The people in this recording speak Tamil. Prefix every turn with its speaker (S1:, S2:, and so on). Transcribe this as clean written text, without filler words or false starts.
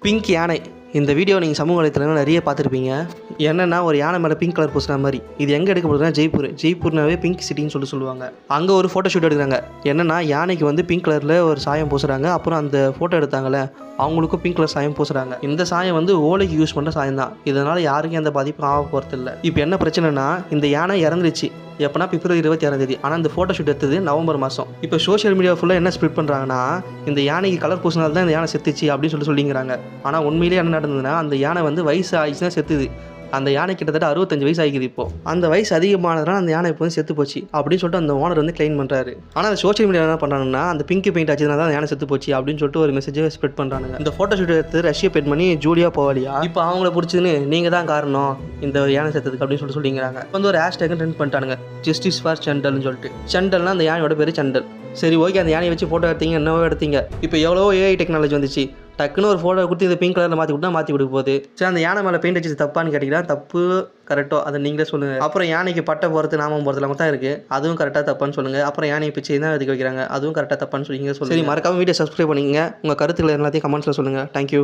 S1: பிங்க் யானை இந்த வீடியோ நீங்கள் சமூக வலைத்தளங்கள் நிறைய பார்த்துருப்பீங்க. என்னென்னா ஒரு யானை மேலே பிங்க் கலர் பூசுகிற மாதிரி. இது எங்கே எடுக்கப்படுதுன்னா ஜெய்ப்பூர்னாவே பிங்க் சிட்டின்னு சொல்லுவாங்க. அங்கே ஒரு ஃபோட்டோ ஷூட் எடுக்கிறாங்க. என்னென்னா யானைக்கு வந்து பிங்க் கலரில் ஒரு சாயம் பூசுகிறாங்க. அப்புறம் அந்த ஃபோட்டோ எடுத்தாங்களே அவங்களுக்கும் பிங்க் கலர் சாயம் பூசுகிறாங்க. இந்த சாயம் வந்து ஓலைக்கு யூஸ் பண்ணுற சாயம் தான். இதனால் யாருக்கும் எந்த பாதிப்பும் ஆக போகிறது இல்லை. இப்போ என்ன பிரச்சனைனா இந்த யானை இறந்துருச்சு எப்போனா பிப்ரவரி 26 ஆனால் இந்த ஃபோட்டோ ஷூட் எடுத்தது நவம்பர் மாதம். இப்போ சோஷியல் மீடியா ஃபுல்லாக என்ன ஸ்ப்ரெட் பண்ணுறாங்கன்னா இந்த யானைக்கு கலர் பூசினால தான் இந்த யானை செத்துச்சு அப்படின்னு சொல்லிங்கிறாங்க. ஆனால் உண்மையிலேயே என்ன நடந்ததுன்னா அந்த யானை வந்து வயசு ஆயிடுச்சுன்னா செத்துது. அந்த யானை கிட்டத்தட்ட 65 வயசு ஆகிக்குது. இப்போ அந்த வயசு அதிகமானதுனால அந்த யானை இப்போ வந்து செத்து போச்சு அப்படின்னு சொல்லிட்டு அந்த ஓனர் வந்து கிளைம் பண்ணுறாரு. ஆனால் அந்த சோஷியல் மீடியா என்ன பண்ணுறாங்கன்னா அந்த பிங்க் பெயிண்ட் ஆச்சுனா தான் யானை செத்து போச்சு அப்படின்னு சொல்லிட்டு ஒரு மெசேஜை ஸ்ப்ரெட் பண்ணுறாங்க. இந்த ஃபோட்டோ ஷூட் எடுத்து ரஷ்யா பெண்மணி ஜூலியா போவாலியா இப்போ அவங்கள பிடிச்சதுன்னு நீங்கள் தான் காரணம் இந்த யானை செத்துக்கு அப்படின்னு சொல்லிங்கிறாங்க. வந்து ஒரு ஹேஷ்டேக் ட்ரெண்ட் பண்ணிட்டானுங்க, ஜஸ்டிஸ் ஃபார் சண்டல்னு சொல்லிட்டு. சண்டல்னா அந்த யானையோட பேர் சண்டல். சரி ஓகே, அந்த யானையை வச்சு ஃபோட்டோ எடுத்தீங்க, என்னவோ எடுத்தீங்க. இப்போ எவ்வளோ ஏஐ டெக்னாலஜி வந்துச்சு. டக்குன்னு ஒரு ஃபோட்டோ கொடுத்து இதை பிங்க் கலரில் மாற்றி கொடுக்க போகுது. சரி அந்த யானை மேலே பெயிண்ட் அடிச்சது தப்பான்னு கேட்டிங்கன்னா தப்பு கரெக்டோ அதை நீங்களே சொல்லுங்கள். அப்புறம் யானைக்கு பட்டை போகிறது நாமம் போகிறது இல்லாமல் தான் இருக்குது. அதுவும் கரெக்டாக தப்பான்னு சொல்லுங்கள். அப்புறம் யானையை பிச்சை தான் எடுக்க வைக்கிறாங்க, அதுவும் கரெக்டாக தப்பான்னு சொல்லிங்க. சரி மறக்காமல் வீடியோ சப்ஸ்கிரைப் பண்ணிங்க. உங்கள் கருத்துக்களை எல்லாத்தையும் கமெண்ட்ஸில் சொல்லுங்கள். தேங்க்யூ.